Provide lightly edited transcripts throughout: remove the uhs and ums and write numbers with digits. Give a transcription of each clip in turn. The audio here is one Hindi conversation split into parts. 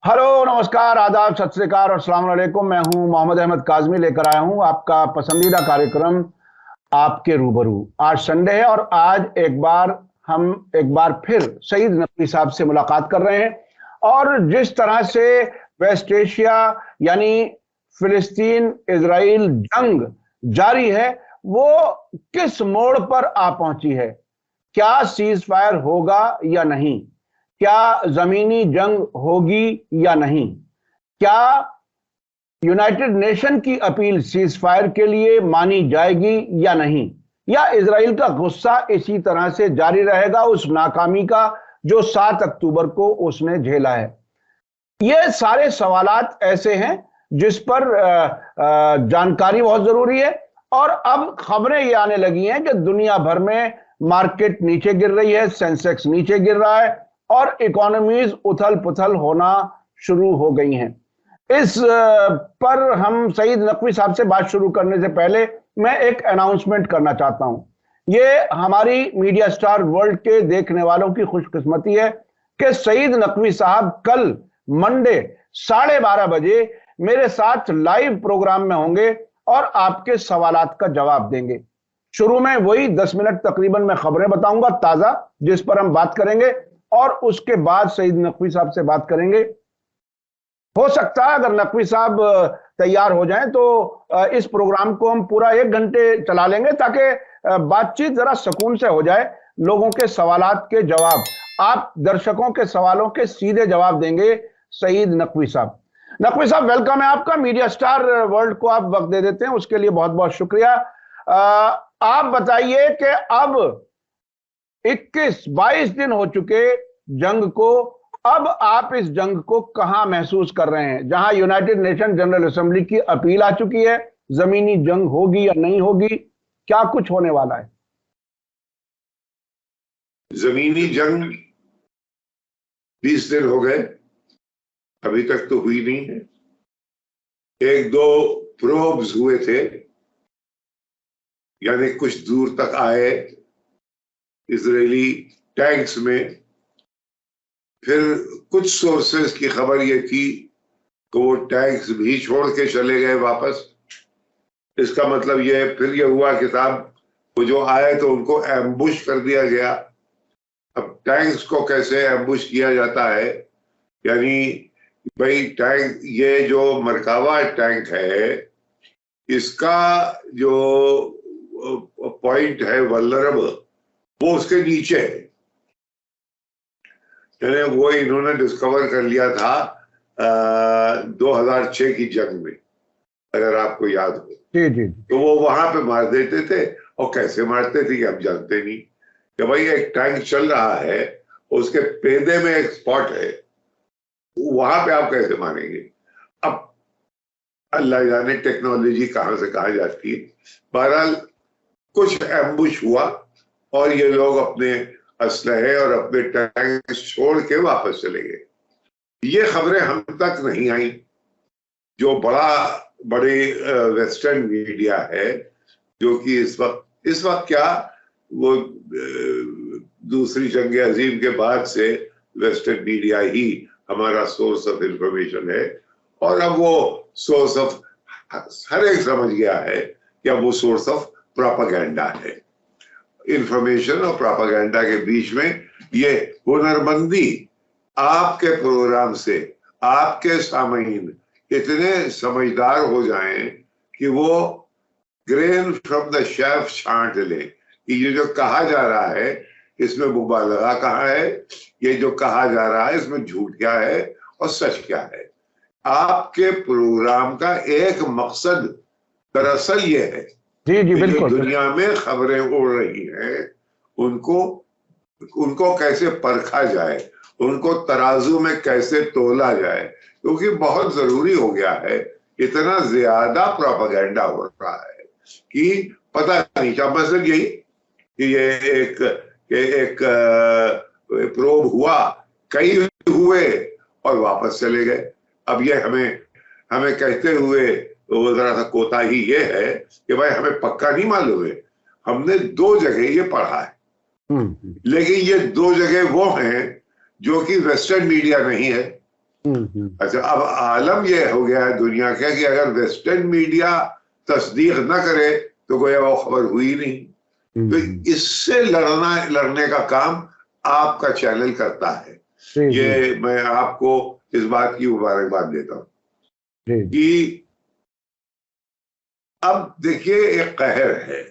हेलो, नमस्कार, आदाब, सत श्री अकाल और अस्सलाम वालेकुम। मैं हूं मोहम्मद अहमद काज़मी, लेकर आया हूं आपका पसंदीदा कार्यक्रम आपके रूबरू। आज संडे है और आज हम एक बार फिर सईद नकवी साहब से मुलाकात कर रहे हैं। और जिस तरह से वेस्ट एशिया यानी फिलिस्तीन इजराइल जंग जारी है, वो किस मोड़ पर आ पहुंची है? क्या सीज फायर होगा या नहीं? क्या जमीनी जंग होगी या नहीं? क्या यूनाइटेड नेशन की अपील सीज फायर के लिए मानी जाएगी या नहीं? या इजराइल का गुस्सा इसी तरह से जारी रहेगा उस नाकामी का जो 7 अक्टूबर को उसने झेला है? ये सारे सवालात ऐसे हैं जिस पर जानकारी बहुत जरूरी है। और अब खबरें ये आने लगी हैं कि दुनिया भर में मार्केट नीचे गिर रही है, सेंसेक्स नीचे गिर रहा है और इकोनॉमीज उथल पुथल होना शुरू हो गई हैं। इस पर हम सईद नकवी साहब से बात शुरू करने से पहले मैं एक अनाउंसमेंट करना चाहता हूं। ये हमारी मीडिया स्टार वर्ल्ड के देखने वालों की खुशकिस्मती है कि सईद नकवी साहब कल मंडे 12:30 बजे मेरे साथ लाइव प्रोग्राम में होंगे और आपके सवालात का जवाब देंगे। शुरू में वही 10 मिनट तकरीबन मैं खबरें बताऊंगा ताजा, जिस पर हम बात करेंगे, और उसके बाद सईद नकवी साहब से बात करेंगे। हो सकता है अगर नकवी साहब तैयार हो जाएं तो इस प्रोग्राम को हम पूरा 1 घंटे चला लेंगे ताकि बातचीत जरा सुकून से हो जाए। लोगों के सवालात के जवाब, आप दर्शकों के सवालों के सीधे जवाब देंगे सईद नकवी साहब। नकवी साहब, वेलकम है आपका। मीडिया स्टार वर्ल्ड को आप वक्त दे देते हैं, उसके लिए बहुत बहुत शुक्रिया। आप बताइए कि अब 21-22 दिन हो चुके जंग को, अब आप इस जंग को कहां महसूस कर रहे हैं? जहां यूनाइटेड नेशन जनरल असेंबली की अपील आ चुकी है, जमीनी जंग होगी या नहीं होगी, क्या कुछ होने वाला है? जमीनी जंग 20 दिन हो गए, अभी तक तो हुई नहीं है। 1-2 प्रोब्स हुए थे, यानी कुछ दूर तक आए इजरायली टैंक्स में। फिर कुछ सोर्सेस की खबर ये थी कि वो टैंक्स भी छोड़ के चले गए वापस। इसका मतलब ये फिर ये हुआ कि साहब वो जो आए तो उनको एम्बुश कर दिया गया। अब टैंक्स को कैसे एम्बुश किया जाता है, यानी भाई टैंक, ये जो मरकावा टैंक है, इसका जो पॉइंट है वल्नरेबल, वो उसके नीचे है। यानी वो इन्होंने डिस्कवर कर लिया था 2006 की जंग में, अगर आपको याद हो। जी जी। तो वो वहां पे मार देते थे, और कैसे मारते थे कि हम जानते नहीं। कि भाई एक टैंक चल रहा है, उसके पेदे में एक स्पॉट है, वहां पे आप कैसे मारेंगे? अब अल्लाह जाने टेक्नोलॉजी कहां से कहां जाती है। बहरहाल कुछ एम्बुश हुआ और ये लोग अपने असलहे और अपने टैंक छोड़ के वापस चले गए। ये खबरें हम तक नहीं आई। जो बड़ी वेस्टर्न मीडिया है, जो कि इस वक्त क्या, वो दूसरी जंग अजीम के बाद से वेस्टर्न मीडिया ही हमारा सोर्स ऑफ इंफॉर्मेशन है। और अब वो सोर्स ऑफ, हर एक समझ गया है कि अब वो सोर्स ऑफ प्रोपेगेंडा है। इंफॉर्मेशन और प्रोपेगेंडा के बीच में ये हुनरमंदी आपके प्रोग्राम से आपके सामीन इतने समझदार हो जाएं कि वो ग्रेन फ्रॉम द शेफ छांट ले कि ये जो कहा जा रहा है इसमें मुबालगा कहाँ है, ये जो कहा जा रहा है इसमें झूठ क्या है और सच क्या है। आपके प्रोग्राम का एक मकसद दरअसल ये है, जी जी, बिल्कुल। जो दुनिया में खबरें उड़ रही हैं उनको कैसे परखा जाए, उनको तराजू में कैसे तोला जाए, क्योंकि बहुत जरूरी हो गया है। इतना ज्यादा प्रोपेगेंडा हो रहा है कि पता नहीं क्या। मसलन यही कि ये एक प्रोब हुआ, कई हुए और वापस चले गए। अब ये हमें कहते हुए वो जरा सा कोताही ये है कि भाई हमें पक्का नहीं मालूम है। हमने 2 जगह ये पढ़ा है, लेकिन ये 2 जगह वो हैं जो कि वेस्टर्न मीडिया नहीं है। अच्छा, अब आलम यह हो गया है दुनिया का कि अगर वेस्टर्न मीडिया तस्दीक न करे तो गोया वो खबर हुई नहीं। तो इससे लड़ने का काम आपका चैनल करता है। ये मैं आपको इस बात की मुबारकबाद देता हूँ कि अब देखिए एक कहर है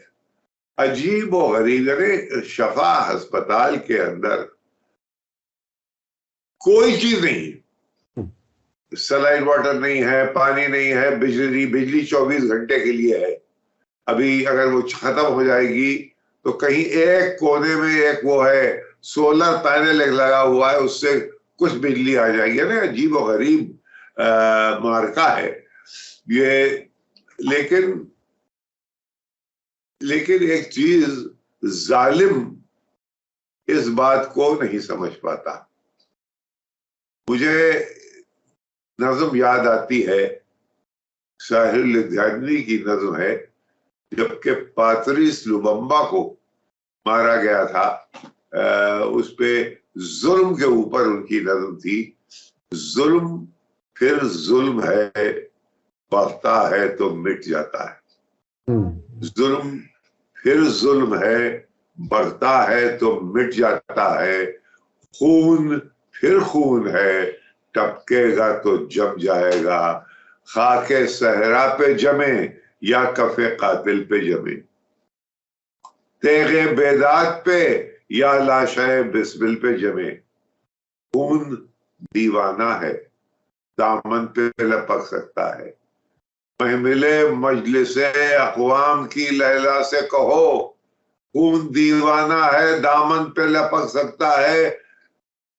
अजीब और गरीब। यानी शफा अस्पताल के अंदर कोई चीज नहीं, सलाइन वाटर नहीं है, पानी नहीं है, बिजली 24 घंटे के लिए है। अभी अगर वो खत्म हो जाएगी तो कहीं एक कोने में एक वो है सोलर पैनल एक लगा हुआ है, उससे कुछ बिजली आ जाएगी। ना अजीब और गरीब मार्का है ये। लेकिन एक चीज जालिम इस बात को नहीं समझ पाता। मुझे नज़्म याद आती है, साहिर लुधियानवी की नज़्म है, जबकि पातरीस लुबम्बा को मारा गया था, उस पे जुल्म के ऊपर उनकी नज़्म थी। जुल्म फिर जुल्म है, बढ़ता है तो मिट जाता है। जुल्म फिर जुल्म है, बढ़ता है तो मिट जाता है। खून फिर खून है, टपकेगा तो जम जाएगा। खाके सहरा पे जमे या कफे कातिल पे जमे, तेगे बेदात पे या लाशाए बिस्मिल पे जमे। खून दीवाना है, दामन पे लपक सकता है। महमिले मजलिसे अक़वाम की लैला से कहो, खून दीवाना है, दामन पे लपक सकता है।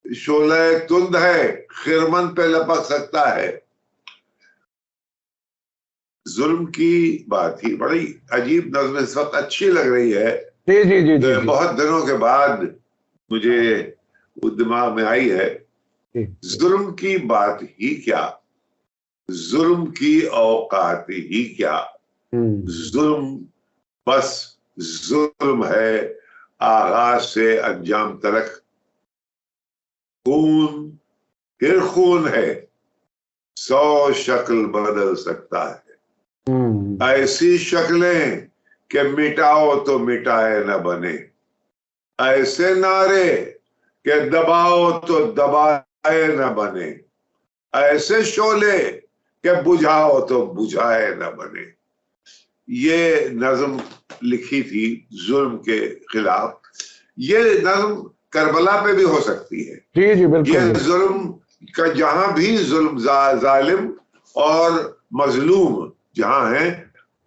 शोले तुंद है, खिरमन पे लपक सकता है। जुल्म की बात ही बड़ी अजीब नज़्म इस वक्त अच्छी लग रही है। जी। बहुत दिनों के बाद मुझे दिमाग में आई है। जुल्म की बात ही क्या, जुल्म की औकात ही क्या। जुल्म बस जुल्म है, आगाज से अंजाम तलक। खून फिर खून है, 100 शक्ल बदल सकता है। ऐसी शक्लें कि मिटाओ तो मिटाए न बने, ऐसे नारे कि दबाओ तो दबाए न बने, ऐसे शोले कि बुझाओ तो बुझाए न बने। ये नज़्म लिखी थी जुल्म के खिलाफ। ये नज़्म करबला पे भी हो सकती है। जी बिल्कुल। ये जुल्म का जहां भी जुल्म जालिम और मजलूम जहां है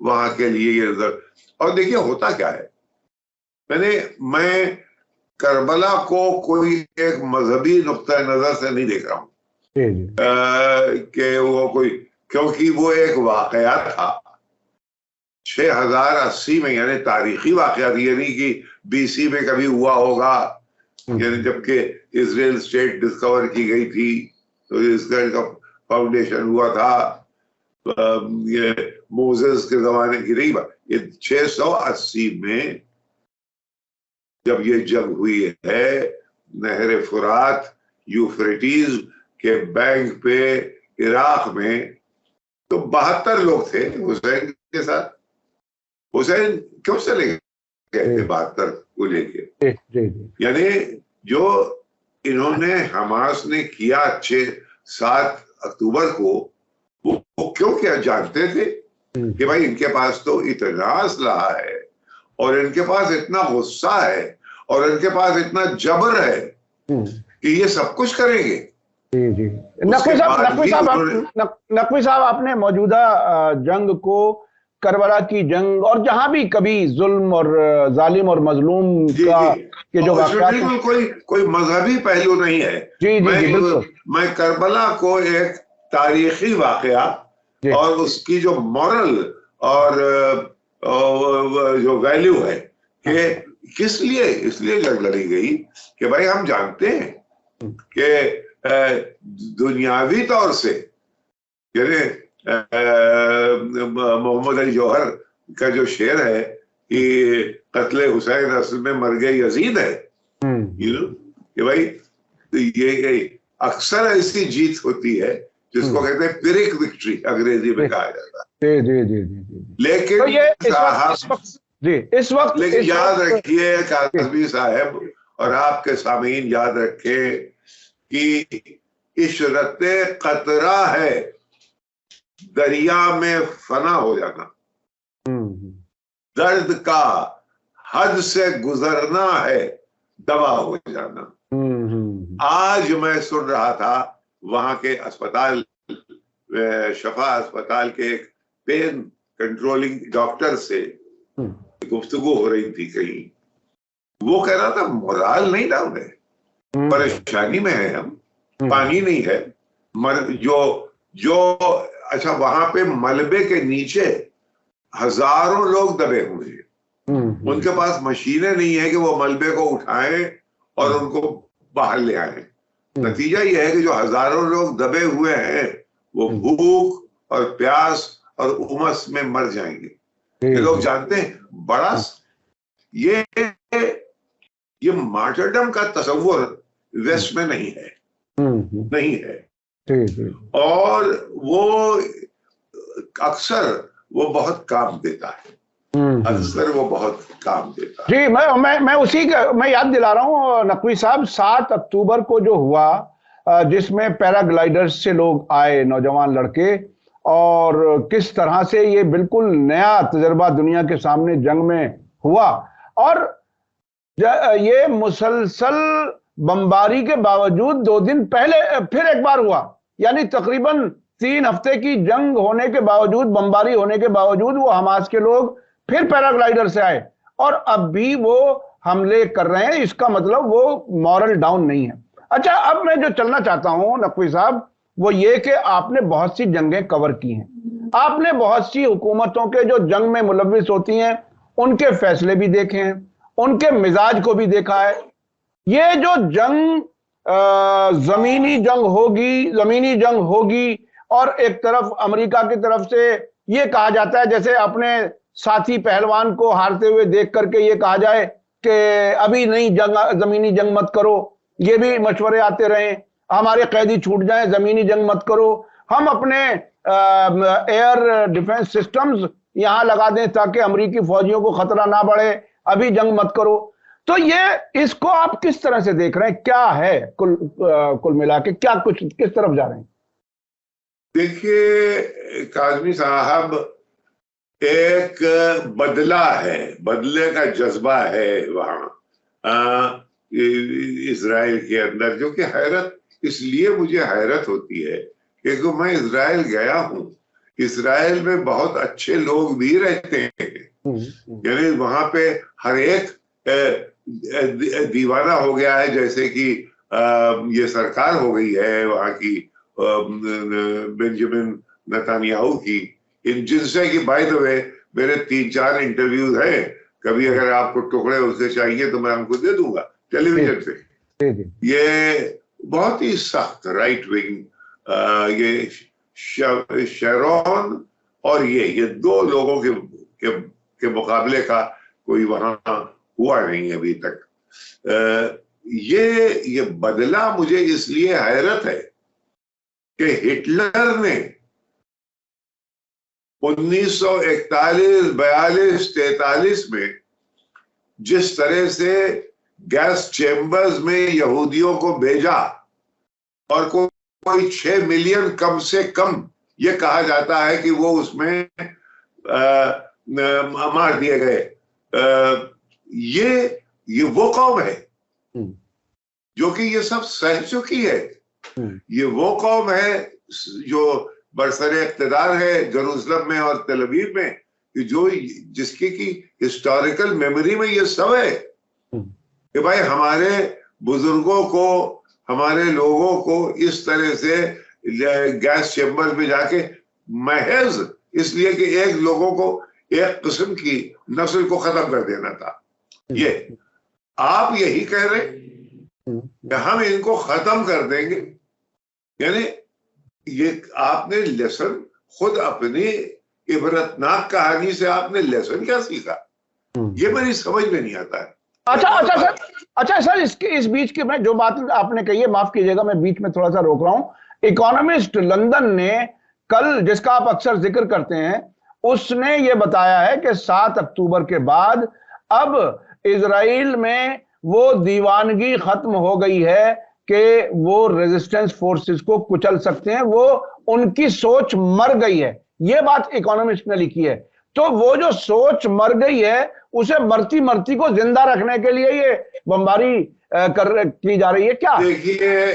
वहां के लिए ये नजर। और देखिए होता क्या है, मैं करबला को कोई एक मजहबी नुक्ता नजर से नहीं देख रहा हूं कि वो कोई, क्योंकि वो एक वाकया था 6080 में, यानी तारीखी वाकया थी। यानी कि BC में कभी हुआ होगा, यानी जबकि इजराइल स्टेट डिस्कवर की गई थी तो इसराइल का फाउंडेशन हुआ था। ये मोसेस के जमाने की नहीं बात, ये 680 में जब ये जंग हुई है नहर फुरात यूफ्रेटीज के बैंक पे इराक में, तो 72 लोग थे हुसैन के साथ। हुसैन क्यों चले गए थे 72 को लेके? यानी जो इन्होंने हमास ने किया 6-7 अक्टूबर को, वो क्यों किया? जानते थे कि भाई इनके पास तो इतना असलहा है और इनके पास इतना गुस्सा है और इनके पास इतना जबर है कि ये सब कुछ करेंगे। जी नकवी साहब आपने मौजूदा जंग को, करबला की जंग, और जहां भी कभी जुल्म और जालिम और मजलूम का के जो बिल्कुल कोई मजहबी पहलू नहीं है। मैं करबला को एक तारीखी वाकया और उसकी जो मॉरल और जो वैल्यू है कि किस लिए इसलिए जंग लड़ी गई कि भाई हम जानते हैं कि दुनियावी तौर से, यानी मोहम्मद अली जौहर का जो शेर है कि कत्ले हुसैन असल में मर गए यजीद है, कि भाई अक्सर ऐसी जीत होती है जिसको कहते हैं पिरिक विक्ट्री, अंग्रेजी में कहा जाता है। जी जी जी जी जी। लेकिन तो ये साहब, लेकिन इस याद वक्त रखिए काज़मी साहब और आपके सामीन याद रखें कि इशरत कतरा है दरिया में फना हो जाना, दर्द का हद से गुजरना है दवा हो जाना। आज मैं सुन रहा था वहां के अस्पताल, शफा अस्पताल के एक पेन कंट्रोलिंग डॉक्टर से गुफ्तगू हो रही थी कहीं, वो कह रहा था मोराल नहीं डाउन है, परेशानी में है हम, पानी नहीं है, जो अच्छा वहां पे मलबे के नीचे हजारों लोग दबे हुए हैं, उनके पास मशीनें नहीं है कि वो मलबे को उठाएं और उनको बाहर ले आए। नतीजा यह है कि जो हजारों लोग दबे हुए हैं वो भूख और प्यास और उमस में मर जाएंगे। ये लोग जानते हैं, बड़ा ये मार्टरडम का तस्वुर वेस्ट में नहीं है, नहीं है। और वो अक्सर वो बहुत काम देता है, अक्सर वो बहुत काम देता है। जी, मैं उसी का मैं याद दिला रहा हूँ नकवी साहब, 7 अक्टूबर को जो हुआ, जिसमें पैराग्लाइडर्स से लोग आए, नौजवान लड़के, और किस तरह से ये बिल्कुल नया तजर्बा दुनिया के सामने जंग में हुआ, और ये मुसलसल बमबारी के बावजूद 2 दिन पहले फिर एक बार हुआ, यानी तकरीबन 3 हफ्ते की जंग होने के बावजूद, बमबारी होने के बावजूद, वो हमास के लोग फिर पैराग्लाइडर से आए और अब भी वो हमले कर रहे हैं। इसका मतलब वो मॉरल डाउन नहीं है। अच्छा, अब मैं जो चलना चाहता हूं नकवी साहब, वो ये कि आपने बहुत सी जंगें कवर की हैं, आपने बहुत सी हुकूमतों के जो जंग में मुलविस होती हैं उनके फैसले भी देखे हैं, उनके मिजाज को भी देखा है। ये जो जंग जमीनी जंग होगी और एक तरफ अमेरिका की तरफ से ये कहा जाता है, जैसे अपने साथी पहलवान को हारते हुए देख करके ये कहा जाए कि अभी नहीं, जमीनी जंग मत करो, ये भी मशवरे आते रहे, हमारे कैदी छूट जाएं, जमीनी जंग मत करो, हम अपने एयर डिफेंस सिस्टम्स यहां लगा दें ताकि अमेरिकी फौजियों को खतरा ना बढ़े, अभी जंग मत करो। तो ये, इसको आप किस तरह से देख रहे हैं? क्या है कुल मिला के, क्या कुछ किस तरफ जा रहे हैं? देखिए काज़मी साहब, एक बदला है, बदले का जज्बा है वहां इजराइल के अंदर, जो कि हैरत, इसलिए मुझे हैरत होती है क्योंकि मैं इजराइल गया हूं। इजराइल में बहुत अच्छे लोग भी रहते हैं, यानी वहां पे हर एक दीवाना हो गया है, जैसे कि ये सरकार हो गई है वहां की बेंजामिन नेतन्याहू की, जिनसे कि बाय द वे मेरे 3-4 इंटरव्यूज हैं, कभी अगर आपको टुकड़े उससे चाहिए तो मैं आपको दे दूंगा टेलीविजन पे। ये बहुत ही सख्त राइट विंग, ये शेरोन और ये 2 लोगों के मुकाबले का कोई वहां हुआ नहीं अभी तक। ये बदला मुझे इसलिए हैरत है कि हिटलर ने 1941, 42, 43 में जिस तरह से गैस चेम्बर्स में यहूदियों को भेजा, और कोई 6 मिलियन कम से कम ये कहा जाता है कि वो उसमें मार दिए गए, ये वो कौम है जो कि ये सब सह चुकी है। ये वो कौम है जो बरसरे इक़्तिदार है जेरूसलम में और तेल अवीव में, कि जिसकी की हिस्टोरिकल मेमोरी में ये सब है कि भाई हमारे बुजुर्गों को, हमारे लोगों को इस तरह से गैस चेम्बर में जाके, महज इसलिए कि एक लोगों को एक किस्म की नस्ल को खत्म कर देना था। ये आप यही कह रहे कि हम इनको खत्म कर देंगे, यानी ये आपने लेसन खुद अपनी इबरतनाक कहानी से आपने लेसन क्या सीखा? ये मेरी समझ में नहीं आता है। अच्छा अच्छा सर, अच्छा सर, इस बीच की मैं जो बात आपने कही है, माफ कीजिएगा मैं बीच में थोड़ा सा रोक रहा हूं। इकोनॉमिस्ट लंदन ने कल, जिसका आप अक्सर जिक्र करते हैं, उसने ये बताया है कि 7 अक्टूबर के बाद अब इजराइल में वो दीवानगी खत्म हो गई है कि वो रेजिस्टेंस फोर्सेस को कुचल सकते हैं, वो उनकी सोच मर गई है। ये बात इकोनॉमिस्ट ने लिखी है। तो वो जो सोच मर गई है, उसे मरती मरती को जिंदा रखने के लिए ये बमबारी की जा रही है क्या? देखिए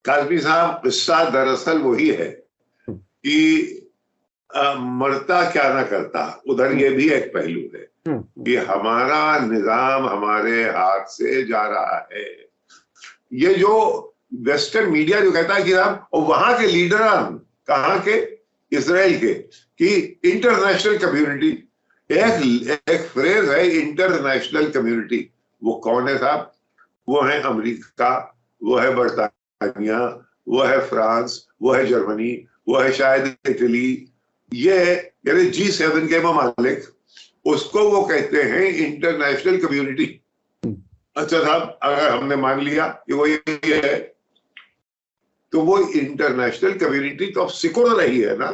काजमी साहब, किस्सा दरअसल वही है कि मरता क्या ना करता, उधर ये भी एक पहलू है कि हमारा निजाम हमारे हाथ से जा रहा है। ये जो वेस्टर्न मीडिया जो कहता है कि हम, और वहां के लीडर कहाँ के, इसराइल के, कि इंटरनेशनल कम्युनिटी, एक फ्रेज है इंटरनेशनल कम्युनिटी। वो कौन है साहब? वो है अमेरिका, वो है बरतानिया, वो है फ्रांस, वो है जर्मनी, वो है शायद इटली। ये यानी G7 के ममालिक, उसको वो कहते हैं इंटरनेशनल कम्युनिटी। अच्छा साहब, अगर हमने मान लिया कि वो ये है, तो वो इंटरनेशनल कम्युनिटी तो अब सिकुड़ रही है ना,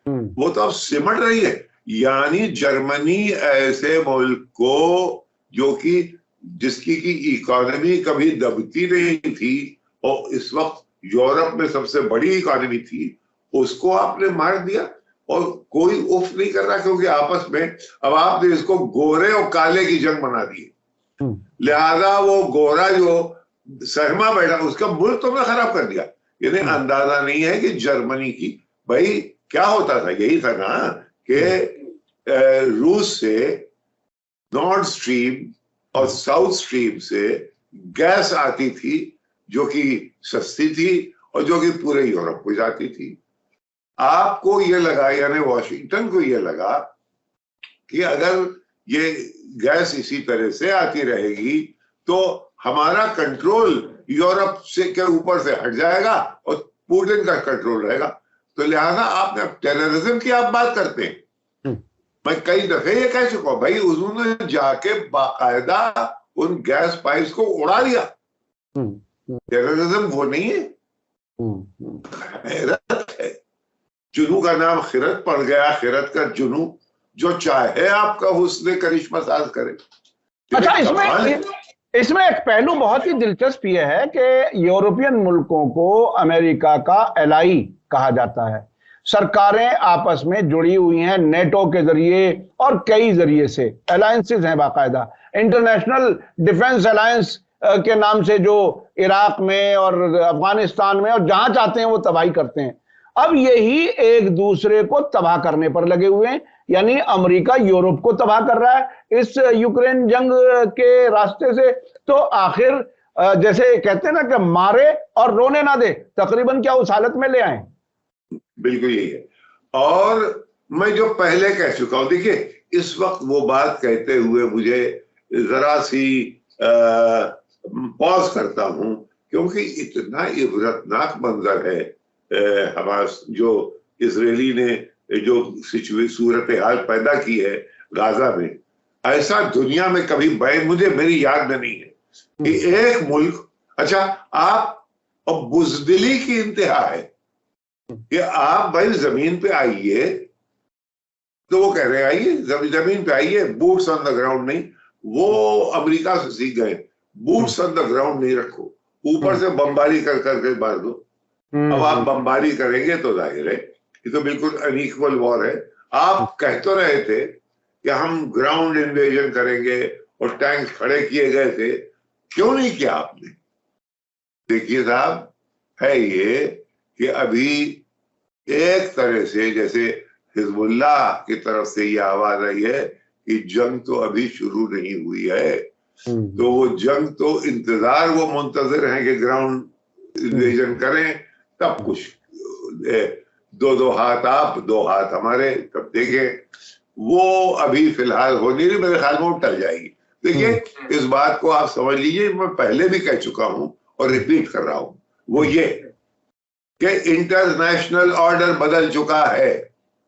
वो तो अब सिमट रही है। यानी जर्मनी ऐसे मुल्क को, जो कि जिसकी की इकोनॉमी कभी दबती नहीं थी और इस वक्त यूरोप में सबसे बड़ी इकोनॉमी थी, उसको आपने मार दिया और कोई उफ नहीं कर रहा, क्योंकि आपस में अब आपने इसको गोरे और काले की जंग बना दी। लिहाजा वो गोरा जो सहमा बैठा, उसका मुल्क तुमने खराब कर दिया। यानी अंदाजा नहीं है कि जर्मनी की, भाई क्या होता था, यही था ना कि रूस से नॉर्थ स्ट्रीम और साउथ स्ट्रीम से गैस आती थी, जो कि सस्ती थी और जो कि पूरे यूरोप को जाती थी। आपको ये लगा, यानी वॉशिंगटन को ये लगा कि अगर ये गैस इसी तरह से आती रहेगी तो हमारा कंट्रोल यूरोप से के ऊपर से हट जाएगा और पुतिन का कंट्रोल रहेगा। तो लिहाजा आपने टेररिज्म की आप बात करते हैं, मैं कई दफे ये कह चुका हूं, भाई उन्होंने जाके बाकायदा उन गैस पाइप्स को उड़ा दिया। टेररिज्म वो नहीं है, खैरत है। जुनू का नाम खिरत पड़ गया, खिरत का जुनू, जो चाहे आपका हुस्न करिश्मा साज करे। अच्छा, इसमें एक पहलू बहुत ही दिलचस्प यह है कि यूरोपियन मुल्कों को अमेरिका का एलाई कहा जाता है। सरकारें आपस में जुड़ी हुई हैं नेटो के जरिए और कई जरिए से अलायंसेस हैं, बाकायदा इंटरनेशनल डिफेंस अलायंस के नाम से, जो इराक में और अफगानिस्तान में और जहां चाहते हैं वो तबाही करते हैं। अब यही एक दूसरे को तबाह करने पर लगे हुए हैं, यानी अमेरिका यूरोप को तबाह कर रहा है इस यूक्रेन जंग के रास्ते से। तो आखिर जैसे कहते हैं ना कि मारे और रोने ना दे, तकरीबन क्या उस हालत में ले आए। बिल्कुल यही है। और मैं जो पहले कह चुका हूं, देखिए इस वक्त वो बात कहते हुए मुझे जरा सी पॉज करता हूं, क्योंकि इतना इबरतनाक मंजर है हमास जो इजरायली ने जो सूरत हाल पैदा की है गाजा में। ऐसा दुनिया में कभी मुझे मेरी याद में नहीं है कि एक मुल्क, अच्छा आप, और बुजदिली की इंतहा है कि आप भाई जमीन पे आइए, तो वो कह रहे हैं आइए जमीन पे आइए, बूट्स ऑन द ग्राउंड नहीं। वो अमेरिका से सीख गए, बूट्स ऑन द ग्राउंड नहीं रखो, ऊपर से बमबारी कर करके मार दो। अब आप बमबारी करेंगे तो जाहिर है ये तो बिल्कुल अनइक्वल वॉर है। आप कह तो रहे थे कि हम ग्राउंड इन्वेजन करेंगे और टैंक खड़े किए गए थे, क्यों नहीं किया आपने? देखिए साहब, है ये कि अभी एक तरह से जैसे हिजबुल्लाह की तरफ से ये आवाज आई है कि जंग तो अभी शुरू नहीं हुई है, तो वो जंग तो इंतजार, वो मुंतजर हैं कि ग्राउंड इन्वेजन करें, तब कुछ दो हाथ आप दो हाथ हमारे, तब देखें। वो अभी फिलहाल हो नहीं रही, मेरे ख्याल में वो टल जाएगी। देखिए इस बात को आप समझ लीजिए, मैं पहले भी कह चुका हूं और रिपीट कर रहा हूं, वो ये कि इंटरनेशनल ऑर्डर बदल चुका है।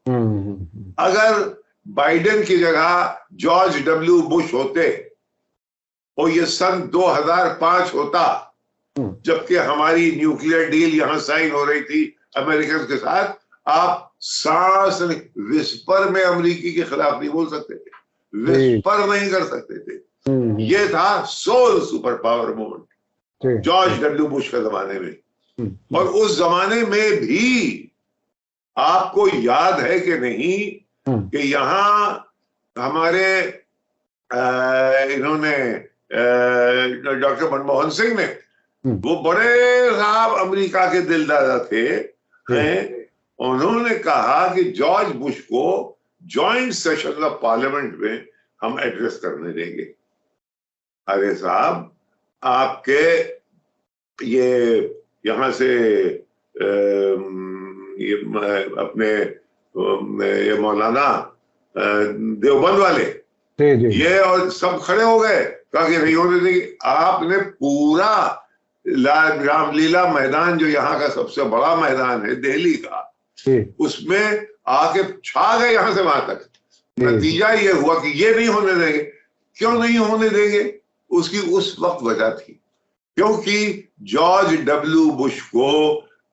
अगर बाइडेन की जगह जॉर्ज डब्ल्यू बुश होते और ये सन 2005 होता, जबकि हमारी न्यूक्लियर डील यहां साइन हो रही थी अमेरिकन के साथ, आप सांस विस्पर में अमेरिकी के खिलाफ नहीं बोल सकते थे, विस्पर नहीं कर सकते थे। ये था sole super power moment George W Bush के जमाने में। और उस जमाने में भी आपको याद है कि नहीं कि यहां हमारे इन्होंने डॉक्टर मनमोहन सिंह ने, वो बड़े साहब अमेरिका के दिलदादा थे, उन्होंने कहा कि जॉर्ज बुश को जॉइंट सेशन ऑफ पार्लियामेंट में हम एड्रेस करने देंगे। अरे साहब, आपके ये यहां से ये अपने ये मौलाना देवबंद वाले ये और सब खड़े हो गए, कहा कि नहीं होने देंगे। आपने पूरा रामलीला मैदान, जो यहाँ का सबसे बड़ा मैदान है दिल्ली का, उसमें आके छा गए यहां से वहां तक। नतीजा ये हुआ कि ये नहीं होने देंगे। क्यों नहीं होने देंगे? उसकी उस वक्त वजह थी, क्योंकि जॉर्ज डब्ल्यू बुश को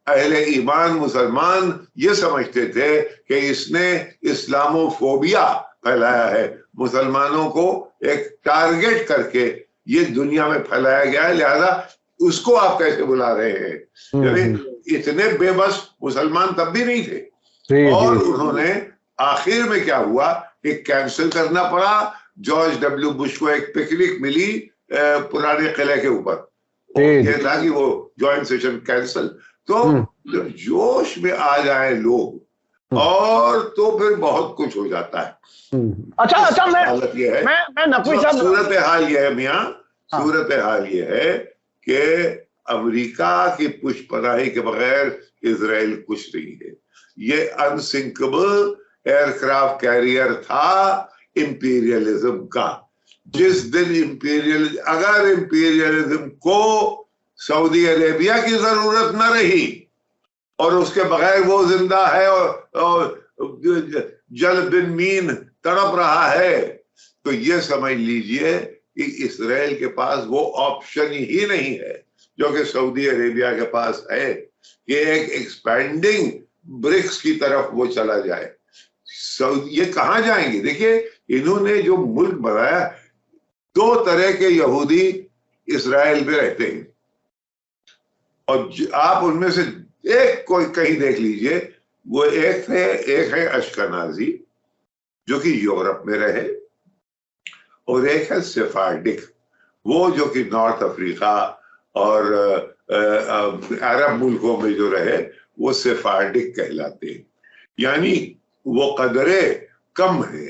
अहले ईमान मुसलमान ये समझते थे कि इसने इस्लामोफोबिया फैलाया है, मुसलमानों को एक टारगेट करके ये दुनिया में फैलाया गया है, लिहाजा उसको आप कैसे बुला रहे हैं। यानी इतने बेबस मुसलमान तब भी नहीं थे। और उन्होंने आखिर में क्या हुआ कि कैंसिल करना पड़ा। जॉर्ज डब्ल्यू बुश को एक पिकनिक मिली पुराने किले के ऊपर, ये था कि वो जॉइंट सेशन कैंसिल। तो जोश में आ जाए लोग और तो फिर बहुत कुछ हो जाता है। अच्छा, हालत ये है, मैं नकवी साहब, सूरत हाल ये है मियाँ, सूरत हाल ये है कि अमेरिका की पुष्पनाही के बगैर इजराइल कुछ नहीं है। ये अनसिंकेबल एयरक्राफ्ट कैरियर था इंपीरियलिज्म का। जिस दिन अगर इंपीरियलिज्म को सऊदी अरेबिया की जरूरत न रही और उसके बगैर वो जिंदा है और जल बिन मीन तड़प रहा है, तो ये समझ लीजिए कि इसराइल के पास वो ऑप्शन ही नहीं है जो कि सऊदी अरेबिया के पास है कि एक एक्सपैंडिंग ब्रिक्स की तरफ वो चला जाए। ये कहां जाएंगे? देखिए, इन्होंने जो मुल्क बनाया, 2 तरह के यहूदी इसराइल में रहते हैं और आप उनमें से एक कोई कहीं देख लीजिए, वो एक है अश्कनाजी जो कि यूरोप में रहे, और एक है सेफार्डिक, वो जो कि नॉर्थ अफ्रीका और अरब मुल्कों में जो रहे, वो सेफार्डिक कहलाते हैं। यानी वो कदरे कम है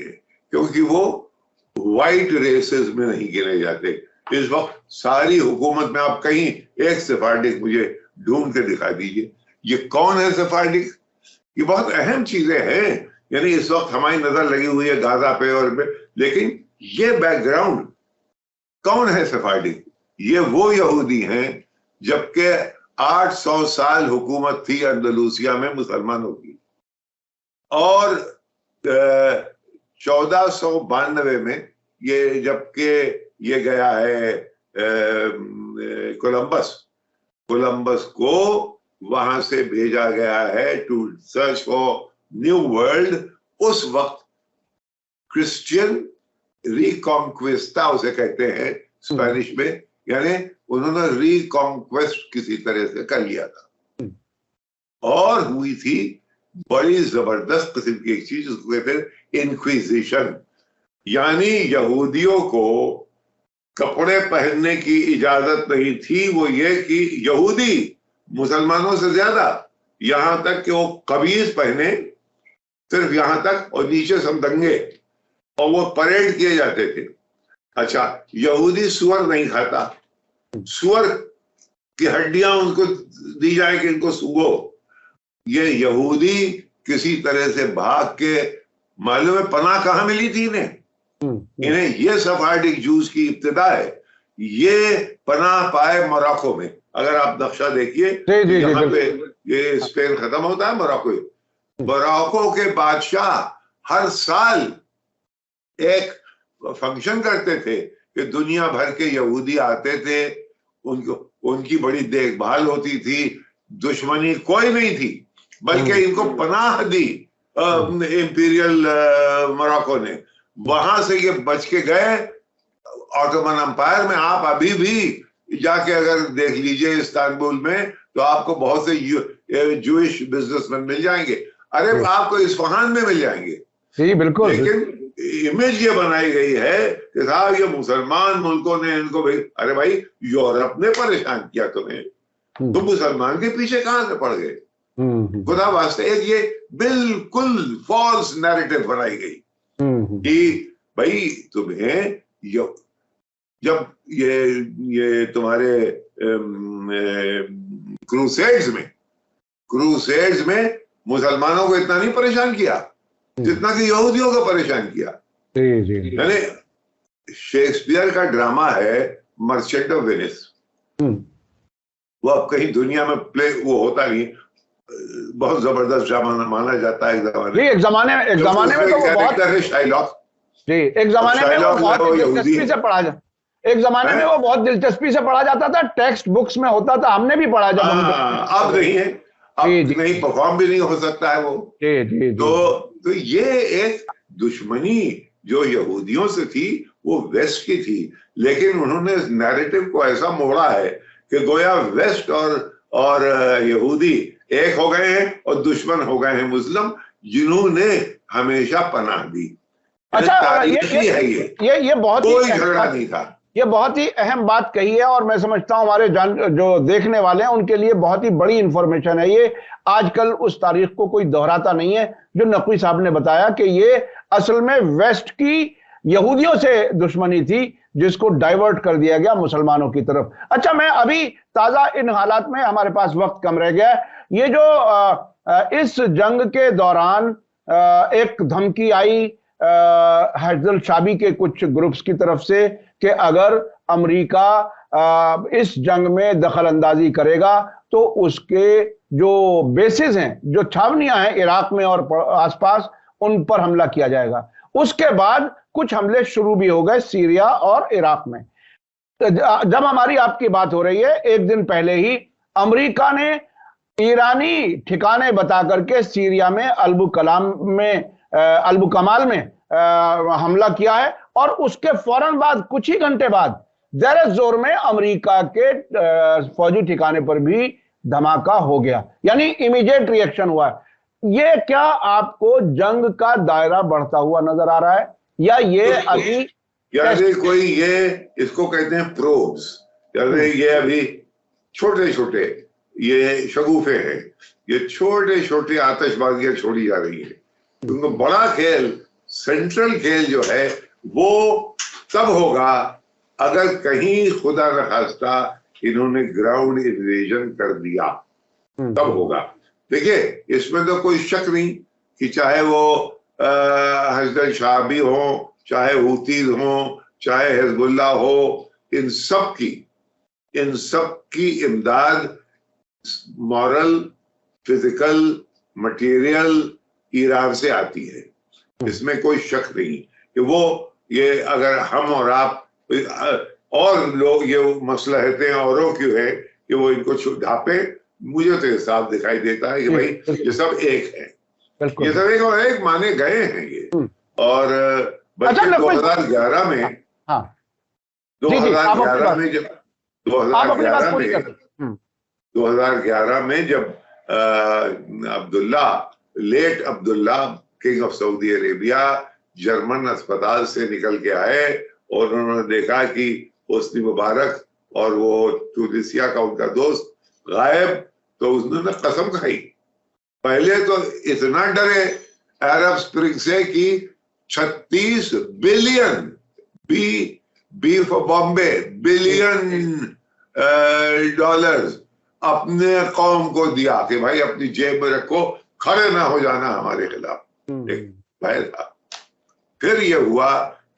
क्योंकि वो वाइट रेसेस में नहीं गिने जाते। इस वक्त सारी हुकूमत में आप कहीं एक सेफार्डिक मुझे ढूंढ के दिखा दीजिए। ये कौन है सेफार्डिक? ये बहुत अहम चीजें हैं। यानी इस वक्त हमारी नजर लगी हुई है गाजा पे और पे, लेकिन ये बैकग्राउंड कौन है सेफार्डिक? ये वो यहूदी हैं जबकि 800 साल हुकूमत थी अंदलूसिया में मुसलमानों की, और 1492 में ये जबकि ये गया है कोलंबस को वहां से भेजा गया है to search for new world. उस वक्त क्रिश्चियन रिकॉन्क्विस्टा उसे कहते हैं स्पेनिश में, यानी उन्होंने रिकॉन्क्वेस्ट किसी तरह से कर लिया था और हुई थी बड़ी जबरदस्त किस्म की एक चीज, उसको कहते हैं इंक्विजिशन। यानी यहूदियों को कपड़े पहनने की इजाजत नहीं थी, वो ये कि यहूदी मुसलमानों से ज्यादा, यहां तक कि वो कमीज पहने सिर्फ यहां तक और नीचे सब दंगे, और वो परेड किए जाते थे। अच्छा, यहूदी सुअर नहीं खाता, सुअर की हड्डियां उनको दी जाए कि इनको सूंघो। ये यहूदी किसी तरह से भाग के, मालूम है पनाह कहां मिली थी इन्हें ये सफार्डिक जूस की इब्तिदा है। ये पनाह पाए मोरक्को में। अगर आप नक्शा देखिए, यहाँ पे ये स्पेन खत्म होता है, मोरक्को के बादशाह हर साल एक फंक्शन करते थे कि दुनिया भर के यहूदी आते थे, उनकी बड़ी देखभाल होती थी, दुश्मनी कोई नहीं थी, बल्कि इनको पनाह दी इंपीरियल मोरक्को ने। वहां से ये बच के गए ऑटोमन एम्पायर में। आप अभी भी जाके अगर देख लीजिए इस्तांबुल में, तो आपको बहुत से जूइश बिजनेसमैन मिल जाएंगे। अरे आपको इस्फहान में मिल जाएंगे। जी बिल्कुल। लेकिन इमेज ये बनाई गई है कि साहब ये मुसलमान मुल्कों ने इनको भाई, अरे भाई यूरोप ने परेशान किया तुम्हें, तुम मुसलमान के पीछे कहां से पड़ गए? खुदा वास्ते एक ये बिल्कुल फॉल्स नैरेटिव बनाई गई कि भाई तुम्हें जब ये तुम्हारे क्रूसेड्स में मुसलमानों को इतना नहीं परेशान किया जितना कि यहूदियों को परेशान किया। यानी शेक्सपियर का ड्रामा है मर्चेंट ऑफ वेनिस, वो अब कहीं दुनिया में प्ले वो होता नहीं, बहुत जबरदस्त ड्रामा माना जाता है एक जमाने में तो वो बहुत है शाइलॉक जी, एक जमाने में वो बहुत दिलचस्पी से पढ़ा जाता, एक जमाने में वो बहुत दिलचस्पी से पढ़ा जाता था, टेक्स्ट बुक्स में होता था, हमने भी पढ़ा जब अब नहीं है, अब नहीं परफॉर्म भी नहीं हो सकता है वो। तो ये एक दुश्मनी जो यहूदियों से थी वो वेस्ट की थी, लेकिन उन्होंने नैरेटिव को ऐसा मोड़ा है कि गोया वेस्ट और यहूदी एक हो गए हैं और दुश्मन हो गए हैं मुस्लिम, जिन्होंने हमेशा पनाह दी। अच्छा, ये बहुत कोई झगड़ा नहीं था। ये बहुत ही अहम बात कही है और मैं समझता हूं हमारे जो देखने वाले हैं उनके लिए बहुत ही बड़ी इंफॉर्मेशन है। ये आजकल उस तारीख को कोई दोहराता नहीं है जो नकवी साहब ने बताया कि ये असल में वेस्ट की यहूदियों से दुश्मनी थी जिसको डाइवर्ट कर दिया गया मुसलमानों की तरफ। अच्छा, मैं अभी ताजा इन हालात में, हमारे पास वक्त कम रह गया, ये जो इस जंग के दौरान एक धमकी आई हैजल शाबी के कुछ ग्रुप्स की तरफ से कि अगर अमेरिका इस जंग में दखल अंदाजी करेगा तो उसके जो बेसिस हैं, जो छावनियां हैं इराक में और आसपास, उन पर हमला किया जाएगा। उसके बाद कुछ हमले शुरू भी हो गए सीरिया और इराक में। जब हमारी आपकी बात हो रही है, एक दिन पहले ही अमेरिका ने ईरानी ठिकाने बता करके सीरिया में अल्बु कमाल में हमला किया है और उसके फौरन बाद कुछ ही घंटे बाद ज़ेर जोर में अमेरिका के फौजी ठिकाने पर भी धमाका हो गया, यानी इमीडिएट रिएक्शन हुआ है। ये क्या आपको जंग का दायरा बढ़ता हुआ नजर आ रहा है या ये अभी यानी कोई ये इसको कहते हैं प्रोब्स, यानी ये अभी छोटे छोटे ये शगुफे हैं, ये छोटे छोटे आतिशबाजियां छोड़ी जा रही है। उनको बड़ा खेल, सेंट्रल खेल जो है वो तब होगा अगर कहीं खुदा न खास्ता इन्होंने ग्राउंड इन्वेजन कर दिया, तब होगा। देखिए, इसमें तो कोई शक नहीं कि चाहे वो हजरत शाबी हो, चाहे हूतीज हो, चाहे हिजबुल्ला हो, इन सब की इमदाद मॉरल, फिजिकल, मटेरियल ईरान से आती है। इसमें कोई शक नहीं कि वो ये अगर हम और आप और लोग ये मसलहतें हैं औरों की है कि वो इनको ढांपे, मुझे तो साफ दिखाई देता है कि भाई ये सब एक है, ये सब एक और एक माने गए हैं ये। और बल्कि 2011 में 2011 में जब late Abdullah king of Saudi Arabia German अस्पताल से निकल के आए और उन्होंने देखा कि हुस्नी मुबारक और वो ट्यूनिसिया का उनका दोस्त गायब, तो उन्होंने कसम खाई। पहले तो इतना डरे अरब स्प्रिंग से कि 36 बिलियन बी फॉर बॉम्बे बिलियन डॉलर्स अपने कौम को दिया कि भाई अपनी जेब में रखो, खड़े ना हो जाना हमारे खिलाफ। एक भय था। फिर ये हुआ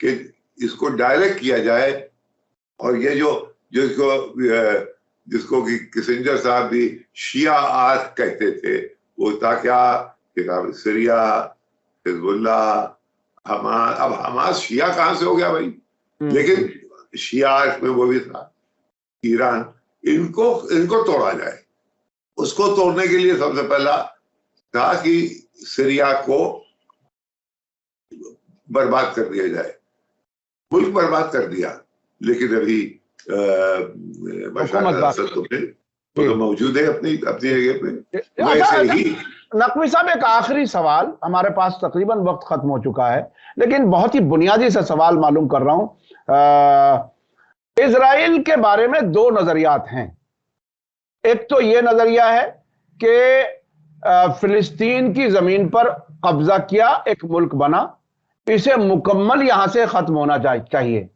कि इसको डायरेक्ट किया जाए, और ये जिसको कि किसिंजर साहब भी शिया आर्क कहते थे, वो था क्या सीरिया, हिजबुल्ला, हमास। अब हमास शिया कहां से हो गया भाई? लेकिन शिया में वो भी था, ईरान, इनको तोड़ा जाए। उसको तोड़ने के लिए सबसे पहला था कि सीरिया को बर्बाद कर दिया जाए। मुल्क बर्बाद कर दिया, लेकिन अभी बशर अल-असद तो मौजूद है अपनी जगह पे। वैसे ही नकवी साहब, एक आखिरी सवाल, हमारे पास तकरीबन वक्त खत्म हो चुका है, लेकिन बहुत ही बुनियादी सा सवाल मालूम कर रहा हूं। इजराइल के बारे में दो नजरियात हैं। एक तो यह नजरिया है कि फिलिस्तीन की जमीन पर कब्जा किया, एक मुल्क बना, इसे मुकम्मल यहां से खत्म होना चाहिए,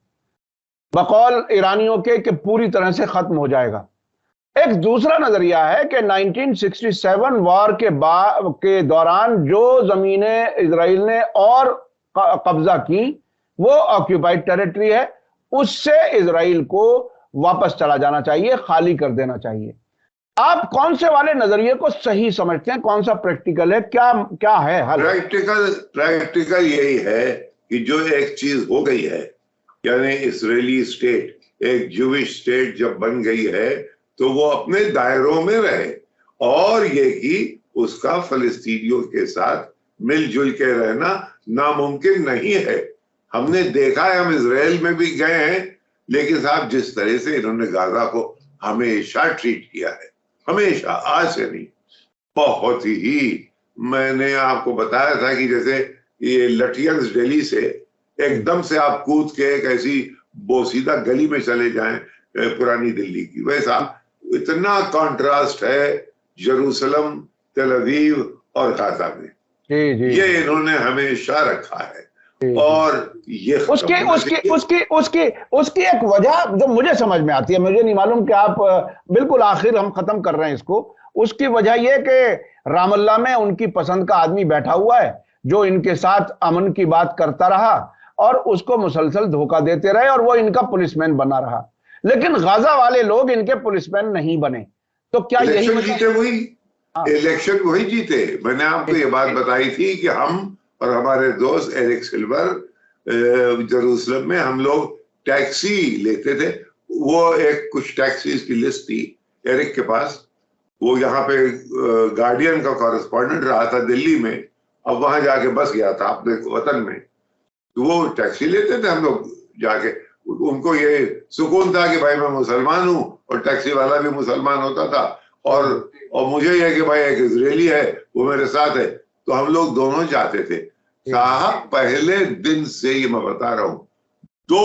बकौल ईरानियों के कि पूरी तरह से खत्म हो जाएगा। एक दूसरा नजरिया है कि 1967 वॉर के दौरान जो जमीनें इजराइल ने और कब्जा की वो ऑक्यूपाइड टेरिटरी है, उससे इजराइल को वापस चला जाना चाहिए, खाली कर देना चाहिए। आप कौन से वाले नजरिए को सही समझते हैं, कौन सा प्रैक्टिकल है, क्या है हल? प्रैक्टिकल यही है कि जो एक चीज हो गई है, यानी इजरायली स्टेट, एक ज्यूइश स्टेट जब बन गई है तो वो अपने दायरों में रहे, और ये कि उसका फलस्तीनियों के साथ मिलजुल के रहना नामुमकिन नहीं है। हमने देखा है, हम इजराइल में भी गए हैं, लेकिन साहब जिस तरह से इन्होंने गाजा को हमेशा ट्रीट किया है, हमेशा, आज से नहीं, बहुत ही, मैंने आपको बताया था कि जैसे ये लटियंस दिल्ली से एकदम से आप कूद के एक ऐसी बोसीदा गली में चले जाएं पुरानी दिल्ली की, वैसा इतना कंट्रास्ट है जेरूसलम, तेल अवीव और गाजा में। ये इन्होंने हमेशा रखा है। और ये उसकी एक वजह जो मुझे समझ में आती है, मुझे नहीं मालूम कि आप, बिल्कुल आखिर हम खत्म कर रहे हैं इसको, उसकी वजह यह कि रामल्ला में उनकी पसंद का आदमी बैठा हुआ है जो इनके साथ अमन की बात करता रहा और उसको मुसलसल धोखा देते रहे, और वो इनका पुलिसमैन बना रहा। लेकिन गाजा वाले लोग इनके पुलिसमैन नहीं बने, तो क्या यही जीते? वही इलेक्शन वही जीते। मैंने आपको ये बात बताई थी कि हम और हमारे दोस्त एरिक सिल्वर जेरूसलम में हम लोग टैक्सी लेते थे। वो एक कुछ टैक्सीज की लिस्ट थी एरिक के पास, वो यहाँ पे गार्डियन का कॉरेस्पॉन्डेंट रहा था दिल्ली में, अब वहां जाके बस गया था अपने वतन में, तो वो टैक्सी लेते थे हम लोग जाके। उनको ये सुकून था कि भाई मैं मुसलमान हूँ और टैक्सी वाला भी मुसलमान होता था, और मुझे यह कि भाई एक इजरायली है वो मेरे साथ है, तो हम लोग दोनों जाते थे। साहब पहले दिन से ही मैं बता रहा हूं, तो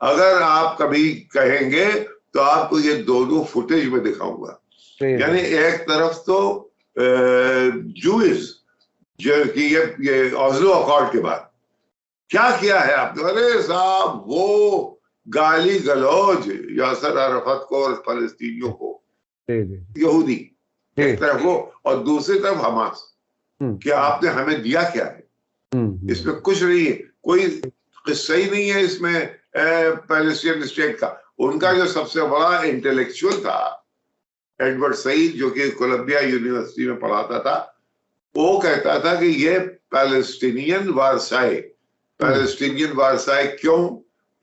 अगर आप कभी कहेंगे तो आपको ये दोनों फुटेज में दिखाऊंगा। यानी एक तरफ तो जूइस जो कि ये ऑस्लो अकॉर्ड के बाद क्या किया है आपने, अरे साहब वो गाली गलौज यासर अराफत को और फलस्तीनियों को, यहूदी एक तरफ वो और दूसरी तरफ हमास, क्या आपने हमें दिया क्या है? इसमें कुछ नहीं है, कोई किस्सा ही नहीं है इसमें पैलेस्टीन स्टेट का। उनका जो सबसे बड़ा इंटेलेक्चुअल था एडवर्ड सईद, जो कि कोलंबिया यूनिवर्सिटी में पढ़ाता था, वो कहता था कि ये पैलेस्टीनियन वारसाई, पैलेस्टीनियन वारसाई क्यों?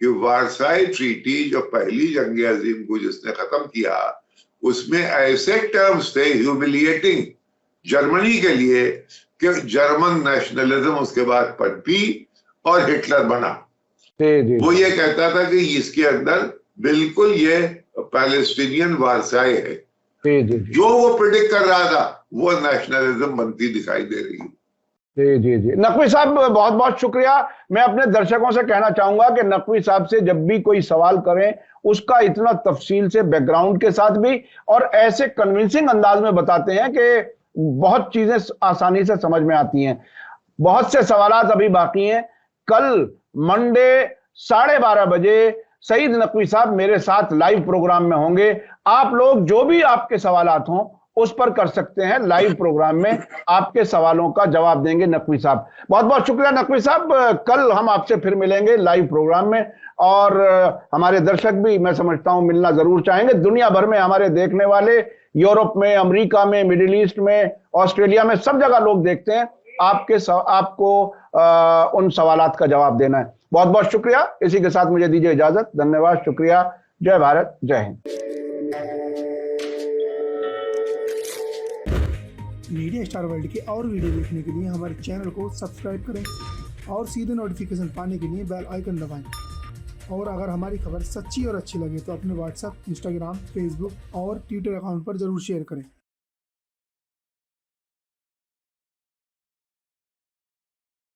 कि वारसाई ट्रीटी जो पहली जंग अजीम को जिसने खत्म किया, उसमें ऐसे टर्म्स थे ह्यूमिलिएटिंग जर्मनी के लिए कि जर्मन नेशनलिज्म उसके बाद पनपी और हिटलर बना। वो ये कहता था कि इसके अंदर बिल्कुल ये पैलेस्टीनियन वारसाई है। जो वो प्रेडिक्ट कर रहा था वो नेशनलिज्म बनती दिखाई दे रही है। जी। नकवी साहब बहुत बहुत शुक्रिया। मैं अपने दर्शकों से कहना चाहूंगा कि नकवी साहब से जब भी कोई सवाल करें उसका इतना तफसील से बैकग्राउंड के साथ भी और ऐसे कन्विंसिंग अंदाज में बताते हैं कि बहुत चीजें आसानी से समझ में आती हैं। बहुत से सवालात अभी बाकी हैं। कल मंडे 12:30 बजे सईद नकवी साहब मेरे साथ लाइव प्रोग्राम में होंगे। आप लोग जो भी आपके सवालात हों उस पर कर सकते हैं, लाइव प्रोग्राम में आपके सवालों का जवाब देंगे नकवी साहब। बहुत बहुत शुक्रिया नकवी साहब। कल हम आपसे फिर मिलेंगे लाइव प्रोग्राम में, और हमारे दर्शक भी मैं समझता हूं मिलना जरूर चाहेंगे। दुनिया भर में हमारे देखने वाले, यूरोप में, अमेरिका में, मिडिल ईस्ट में, ऑस्ट्रेलिया में, सब जगह लोग देखते हैं। आपको उन सवालात का जवाब देना है। बहुत बहुत शुक्रिया। इसी के साथ मुझे दीजिए इजाजत। धन्यवाद, शुक्रिया। जय भारत, जय हिंद। मीडिया स्टार वर्ल्ड के और वीडियो देखने के लिए हमारे चैनल को सब्सक्राइब करें और सीधे नोटिफिकेशन पाने के लिए बेल आइकन दबाएं। और अगर हमारी खबर सच्ची और अच्छी लगे तो अपने व्हाट्सएप, इंस्टाग्राम, फेसबुक और ट्विटर अकाउंट पर जरूर शेयर करें।